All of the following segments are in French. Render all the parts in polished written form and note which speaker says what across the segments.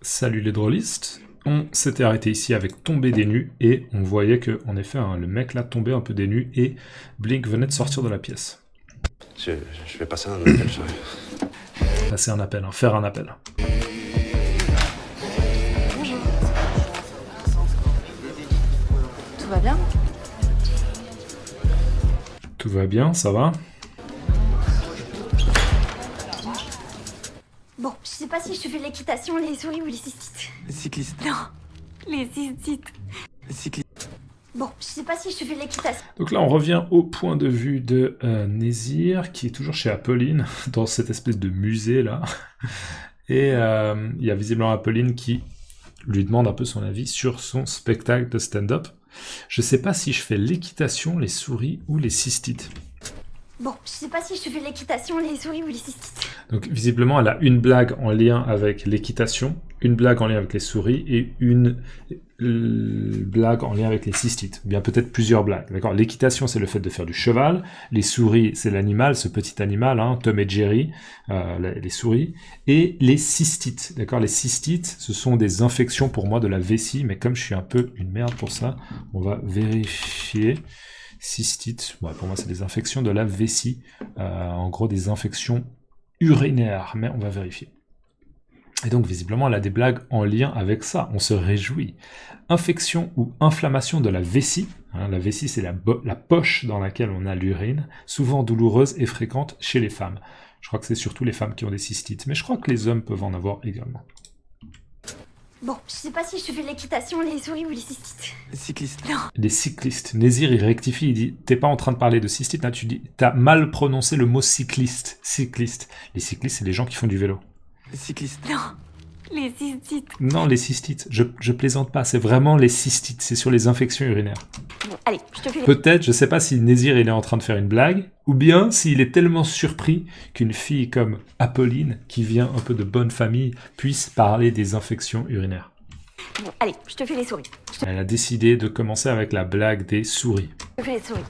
Speaker 1: Salut les drôlistes. On s'était arrêté ici avec tomber des nues et on voyait que, en effet, le mec là tombait un peu des nues et Blink venait de sortir de la pièce.
Speaker 2: Je vais passer un appel, chérie.
Speaker 1: Passer un appel, faire un appel.
Speaker 3: Bonjour. Tout va bien?
Speaker 1: Tout va bien, ça va?
Speaker 3: Bon, je sais pas si je te fais l'équitation, les souris ou les cystites.
Speaker 4: Les cyclistes.
Speaker 3: Non, les cystites.
Speaker 4: Les cyclistes.
Speaker 3: Bon, je sais pas si je te fais l'équitation.
Speaker 1: Donc là, on revient au point de vue de Nézir, qui est toujours chez Apolline, dans cette espèce de musée là. Et il y a visiblement Apolline qui lui demande un peu son avis sur son spectacle de stand-up. Je sais pas si je fais l'équitation, les souris ou les cystites.
Speaker 3: Bon, je sais pas si je te fais l'équitation, les souris ou les cystites.
Speaker 1: Donc visiblement, elle a une blague en lien avec l'équitation, une blague en lien avec les souris et une blague en lien avec les cystites. Ou bien peut-être plusieurs blagues. D'accord. L'équitation, c'est le fait de faire du cheval. Les souris, c'est l'animal, ce petit animal, Tom et Jerry, les souris. Et les cystites. D'accord. Les cystites, ce sont des infections pour moi de la vessie, mais comme je suis un peu une merde pour ça, on va vérifier. Cystite, ouais, pour moi c'est des infections de la vessie, en gros des infections urinaires, mais on va vérifier. Et donc visiblement elle a des blagues en lien avec ça, on se réjouit. Infection ou inflammation de la vessie, la vessie c'est la poche dans laquelle on a l'urine, souvent douloureuse et fréquente chez les femmes. Je crois que c'est surtout les femmes qui ont des cystites, mais je crois que les hommes peuvent en avoir également.
Speaker 3: Bon, je sais pas si je te fais l'équitation, les souris ou les cystites.
Speaker 4: Les cyclistes.
Speaker 3: Non.
Speaker 1: Les cyclistes. Nézir, il rectifie, il dit « T'es pas en train de parler de cystite, là, tu dis « T'as mal prononcé le mot cycliste. » Cycliste. Les cyclistes, c'est les gens qui font du vélo.
Speaker 4: Les cyclistes.
Speaker 3: Non, les cystites.
Speaker 1: Non, les cystites. Je plaisante pas, c'est vraiment les cystites. C'est sur les infections urinaires.
Speaker 3: Bon, allez, je te fais les...
Speaker 1: Peut-être, je sais pas si Nézir, il est en train de faire une blague, ou bien s'il est tellement surpris qu'une fille comme Apolline, qui vient un peu de bonne famille, puisse parler des infections urinaires.
Speaker 3: Bon, allez, je te fais les souris.
Speaker 1: Elle a décidé de commencer avec la blague des souris.
Speaker 3: Je te fais les souris.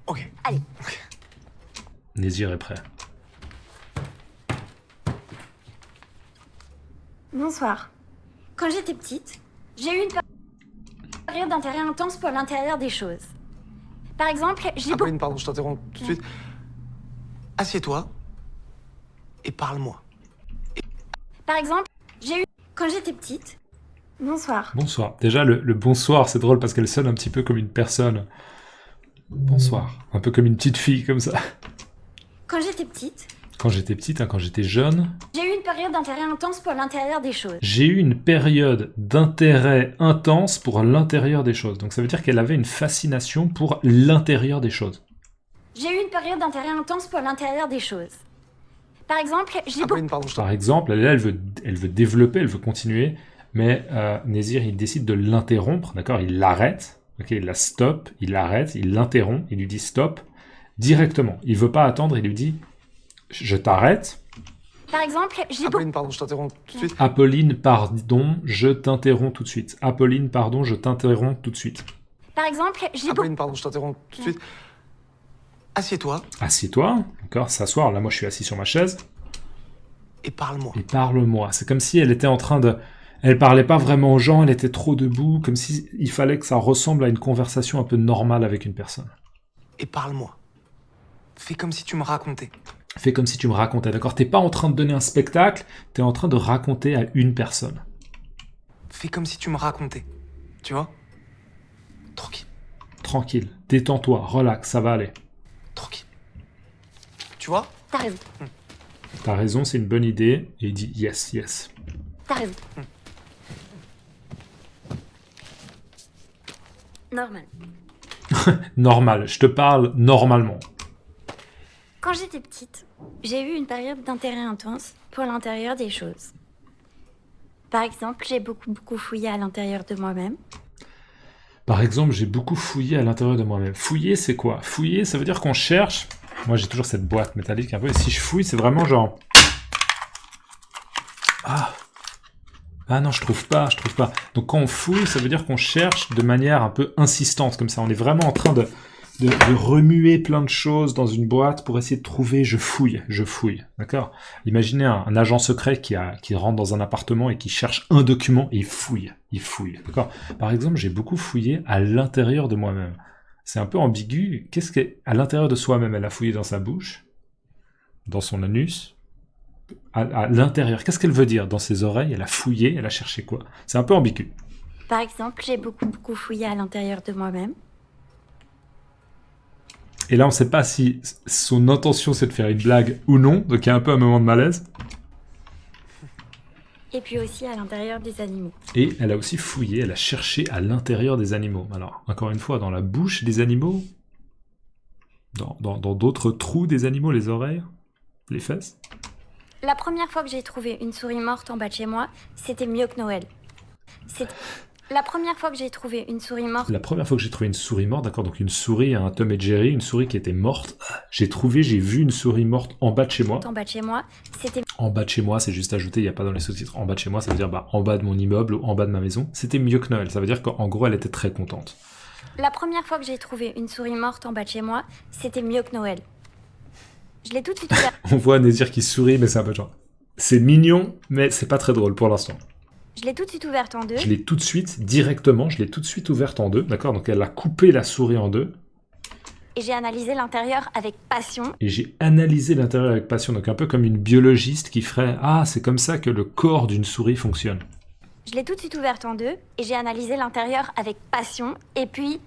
Speaker 4: Ok.
Speaker 3: Allez.
Speaker 1: Nézir est prêt.
Speaker 3: Bonsoir. Quand j'étais petite, j'ai eu une période d'intérêt intense pour l'intérieur des choses. Par exemple, j'ai beaucoup...
Speaker 4: Apolline, pardon, je t'interromps tout de suite. Assieds-toi et parle-moi.
Speaker 3: Par exemple, j'ai eu... Quand j'étais petite... Bonsoir.
Speaker 1: Bonsoir. Déjà, le bonsoir, c'est drôle parce qu'elle sonne un petit peu comme une personne. Bonsoir. Un peu comme une petite fille, comme ça.
Speaker 3: Quand j'étais petite,
Speaker 1: Quand j'étais petite, quand j'étais jeune,
Speaker 3: j'ai eu une période d'intérêt intense pour l'intérieur des choses.
Speaker 1: j'ai eu une période d'intérêt intense pour l'intérieur des choses. Donc ça veut dire qu'elle avait une fascination pour l'intérieur des choses.
Speaker 3: J'ai eu une période d'intérêt intense pour l'intérieur des choses. Par exemple, j'ai beaucoup...
Speaker 4: Apolline, pardon, je
Speaker 1: Par exemple, elle veut développer, elle veut continuer, mais Nézir, il décide de l'interrompre, d'accord. Il l'arrête, ok, il la stoppe, il l'arrête, il l'interrompt, il lui dit stop, directement. Il veut pas attendre, il lui dit je t'arrête.
Speaker 3: Par exemple, j'ai beaucoup...
Speaker 4: Apolline, pardon, je t'interromps tout de suite.
Speaker 1: Apolline, pardon, je t'interromps tout de suite. Apolline, pardon, je t'interromps tout de suite.
Speaker 3: Par exemple, j'ai beaucoup...
Speaker 4: Apolline, pardon, je t'interromps tout de suite. Assieds-toi
Speaker 1: Assieds-toi, d'accord, s'asseoir. Là, moi, je suis assis sur ma chaise.
Speaker 4: et parle-moi.
Speaker 1: Et parle-moi. C'est comme si elle était en train de... Elle parlait pas vraiment aux gens, elle était trop debout, comme si il fallait que ça ressemble à une conversation un peu normale avec une personne.
Speaker 4: Et parle-moi. Fais comme si tu me racontais.
Speaker 1: Fais comme si tu me racontais, d'accord? T'es pas en train de donner un spectacle, t'es en train de raconter à une personne.
Speaker 4: Fais comme si tu me racontais. Tu vois? Tranquille.
Speaker 1: Tranquille, détends-toi, relax, ça va aller.
Speaker 4: Tranquille. Tu vois?
Speaker 3: T'as raison,
Speaker 1: T'as raison, c'est une bonne idée. Et il dit yes, yes.
Speaker 3: t'as raison. Normal.
Speaker 1: Normal, je te parle normalement.
Speaker 3: Quand j'étais petite, j'ai eu une période d'intérêt intense pour l'intérieur des choses. Par exemple, j'ai beaucoup fouillé à l'intérieur de moi-même.
Speaker 1: Par exemple, j'ai beaucoup fouillé à l'intérieur de moi-même. Fouiller, c'est quoi? Fouiller, ça veut dire qu'on cherche... Moi, j'ai toujours cette boîte métallique un peu, et si je fouille, c'est vraiment genre... Ah non, je trouve pas. Donc quand on fouille, ça veut dire qu'on cherche de manière un peu insistante, comme ça. On est vraiment en train de remuer plein de choses dans une boîte pour essayer de trouver, je fouille, d'accord? Imaginez un agent secret qui rentre dans un appartement et qui cherche un document et il fouille, d'accord? Par exemple, j'ai beaucoup fouillé à l'intérieur de moi-même. C'est un peu ambigu. Qu'est-ce qu'à l'intérieur de soi-même, elle a fouillé dans sa bouche, dans son anus, à l'intérieur. Qu'est-ce qu'elle veut dire? Dans ses oreilles, elle a fouillé, elle a cherché quoi? C'est un peu ambigu.
Speaker 3: Par exemple, j'ai beaucoup fouillé à l'intérieur de moi-même.
Speaker 1: Et là, on ne sait pas si son intention c'est de faire une blague ou non, donc il y a un peu un moment de malaise.
Speaker 3: Et puis aussi à l'intérieur des animaux.
Speaker 1: Et elle a aussi fouillé, elle a cherché à l'intérieur des animaux. Alors, encore une fois, dans la bouche des animaux, dans d'autres trous des animaux, les oreilles, les fesses.
Speaker 3: La première fois que j'ai trouvé une souris morte en bas de chez moi, c'était mieux que Noël. La première fois que j'ai trouvé une souris morte...
Speaker 1: La première fois que j'ai trouvé une souris morte, d'accord, donc une souris, un Tom et Jerry, une souris qui était morte, j'ai vu une souris morte en bas de chez moi.
Speaker 3: En bas de chez moi, c'était...
Speaker 1: En bas de chez moi, c'est juste ajouté, il n'y a pas dans les sous-titres. En bas de chez moi, ça veut dire en bas de mon immeuble ou en bas de ma maison. C'était mieux que Noël, ça veut dire qu'en gros, elle était très contente.
Speaker 3: La première fois que j'ai trouvé une souris morte en bas de chez moi, c'était mieux que Noël. Je l'ai tout de suite ouvert.
Speaker 1: On voit Nézir qui sourit, mais c'est un peu genre... C'est mignon, mais c'est pas très drôle pour l'instant.
Speaker 3: Je l'ai tout de suite ouverte en deux.
Speaker 1: Je l'ai tout de suite, directement, je l'ai tout de suite ouverte en deux, d'accord? Donc elle a coupé la souris en deux.
Speaker 3: Et j'ai analysé l'intérieur avec passion.
Speaker 1: Et j'ai analysé l'intérieur avec passion, donc un peu comme une biologiste qui ferait « Ah, c'est comme ça que le corps d'une souris fonctionne. »
Speaker 3: Je l'ai tout de suite ouverte en deux. Et j'ai analysé l'intérieur avec passion. Et puis,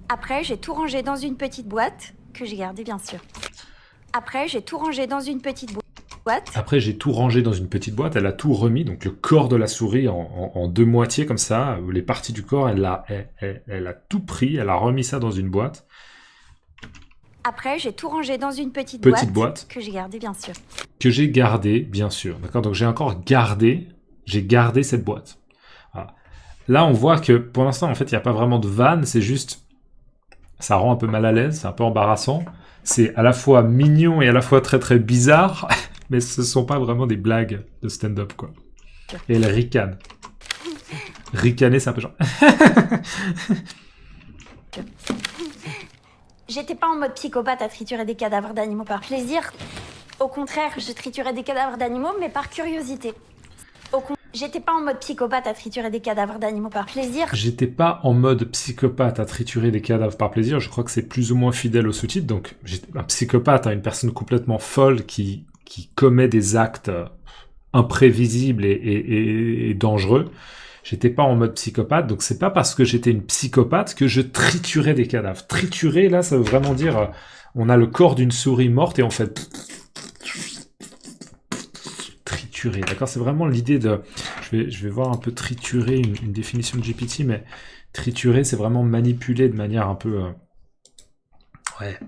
Speaker 1: après,
Speaker 3: j'ai tout rangé dans une petite boîte, que j'ai gardée bien sûr. Après, j'ai tout rangé dans une petite boîte.
Speaker 1: Après, j'ai tout rangé dans une petite boîte, elle a tout remis, donc le corps de la souris en deux moitiés comme ça, les parties du corps, elle a tout pris, elle a remis ça dans une boîte.
Speaker 3: Après, j'ai tout rangé dans une petite
Speaker 1: boîte.
Speaker 3: Que j'ai gardée bien sûr.
Speaker 1: Que j'ai gardée, bien sûr, d'accord? Donc j'ai gardé cette boîte. Voilà. Là, on voit que pour l'instant, en fait, il n'y a pas vraiment de vanne, c'est juste, ça rend un peu mal à l'aise, c'est un peu embarrassant. C'est à la fois mignon et à la fois très très bizarre, mais ce sont pas vraiment des blagues de stand-up, quoi. Et elle ricane. Ricaner, c'est un peu genre...
Speaker 3: J'étais pas en mode psychopathe à triturer des cadavres d'animaux par plaisir. Au contraire, je triturais des cadavres d'animaux, mais par curiosité. J'étais pas en mode psychopathe à triturer des cadavres d'animaux par plaisir.
Speaker 1: J'étais pas en mode psychopathe à triturer des cadavres par plaisir. Je crois que c'est plus ou moins fidèle au sous-titre. Donc, un psychopathe, une personne complètement folle qui commet des actes imprévisibles et dangereux. J'étais pas en mode psychopathe. Donc, c'est pas parce que j'étais une psychopathe que je triturais des cadavres. Triturer, là, ça veut vraiment dire on a le corps d'une souris morte et on fait... D'accord, c'est vraiment l'idée de... Je vais voir un peu triturer, une définition de GPT, mais triturer, c'est vraiment manipuler de manière un peu... Ouais,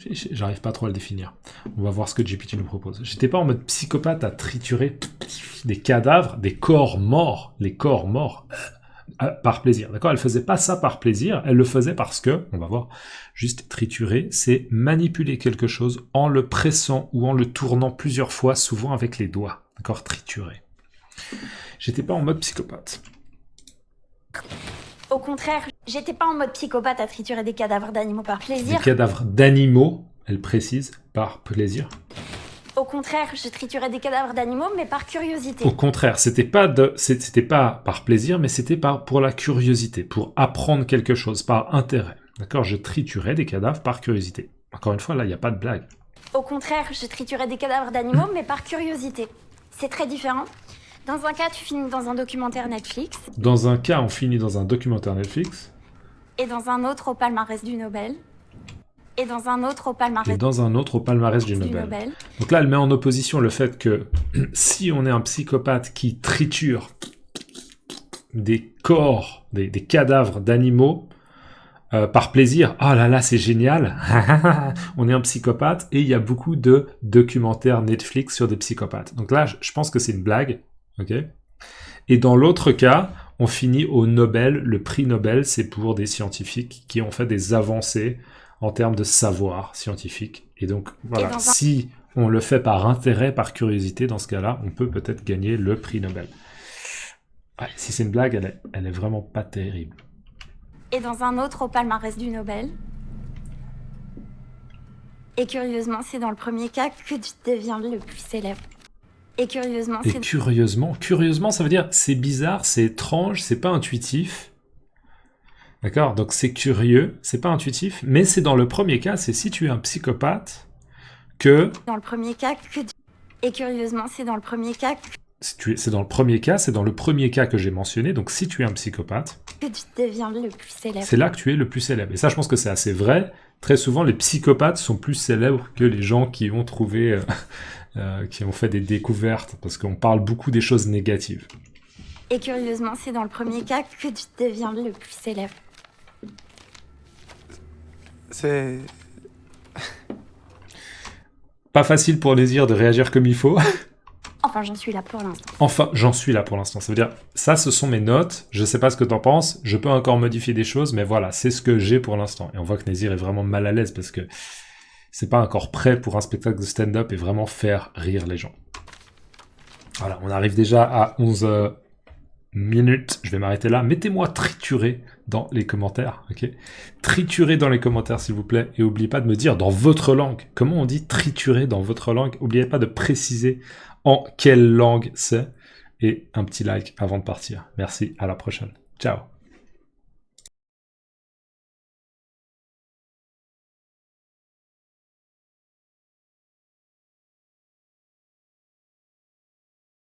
Speaker 1: j'arrive pas trop à le définir. On va voir ce que GPT nous propose. J'étais pas en mode psychopathe à triturer des cadavres, des corps morts, les corps morts, par plaisir. D'accord, elle faisait pas ça par plaisir, elle le faisait parce que, on va voir, juste triturer, c'est manipuler quelque chose en le pressant ou en le tournant plusieurs fois, souvent avec les doigts. D'accord, triturer. J'étais pas en mode psychopathe.
Speaker 3: Au contraire, j'étais pas en mode psychopathe à triturer des cadavres d'animaux par plaisir.
Speaker 1: Des cadavres d'animaux, elle précise, par plaisir.
Speaker 3: Au contraire, je triturais des cadavres d'animaux, mais par curiosité.
Speaker 1: Au contraire, c'était pas par plaisir, mais c'était pour la curiosité, pour apprendre quelque chose, par intérêt. D'accord, je triturais des cadavres par curiosité. Encore une fois, là, il n'y a pas de blague.
Speaker 3: Au contraire, je triturais des cadavres d'animaux, mais par curiosité. C'est très différent. Dans un cas, tu finis dans un documentaire Netflix.
Speaker 1: Dans un cas, on finit dans un documentaire Netflix.
Speaker 3: Et dans un autre au palmarès du Nobel. Et dans un autre au palmarès,
Speaker 1: du Nobel. Donc là, elle met en opposition le fait que si on est un psychopathe qui triture des corps, des cadavres d'animaux, par plaisir, oh là là, c'est génial, on est un psychopathe, et il y a beaucoup de documentaires Netflix sur des psychopathes. Donc là, je pense que c'est une blague, ok. Et dans l'autre cas, on finit au Nobel. Le prix Nobel, c'est pour des scientifiques qui ont fait des avancées en termes de savoir scientifique. Et donc, voilà, si on le fait par intérêt, par curiosité, dans ce cas-là, on peut peut-être gagner le prix Nobel. Ouais, si c'est une blague, elle est vraiment pas terrible.
Speaker 3: Et dans un autre au palmarès du Nobel. Et curieusement, c'est dans le premier cas que tu deviens le plus célèbre. Et curieusement,
Speaker 1: Et
Speaker 3: c'est...
Speaker 1: curieusement, ça veut dire c'est bizarre, c'est étrange, c'est pas intuitif. D'accord? Donc c'est curieux, c'est pas intuitif, mais c'est dans le premier cas, c'est si tu es un psychopathe que...
Speaker 3: Dans le premier cas que... Et curieusement, c'est dans le premier cas
Speaker 1: C'est dans le premier cas, c'est dans le premier cas que j'ai mentionné, donc si tu es un psychopathe,
Speaker 3: que tu deviens le plus célèbre.
Speaker 1: c'est là que tu es le plus célèbre. Et ça, je pense que c'est assez vrai. Très souvent, les psychopathes sont plus célèbres que les gens qui ont trouvé... qui ont fait des découvertes, parce qu'on parle beaucoup des choses négatives.
Speaker 3: Et curieusement, c'est dans le premier cas que tu deviens le plus célèbre.
Speaker 4: C'est...
Speaker 1: Pas facile pour Désir de réagir comme il faut.
Speaker 3: Enfin, j'en suis là pour l'instant.
Speaker 1: Enfin, j'en suis là pour l'instant. Ça veut dire, ça, ce sont mes notes. Je sais pas ce que t'en penses. Je peux encore modifier des choses, mais voilà, c'est ce que j'ai pour l'instant. Et on voit que Désir est vraiment mal à l'aise parce que c'est pas encore prêt pour un spectacle de stand-up et vraiment faire rire les gens. Voilà, on arrive déjà à 11 minutes. Je vais m'arrêter là. Mettez-moi triturer dans les commentaires, ok? Triturer dans les commentaires, s'il vous plaît. Et n'oubliez pas de me dire dans votre langue. Comment on dit triturer dans votre langue? N'oubliez pas de préciser en quelle langue c'est. Et un petit like avant de partir. Merci, à la prochaine. Ciao.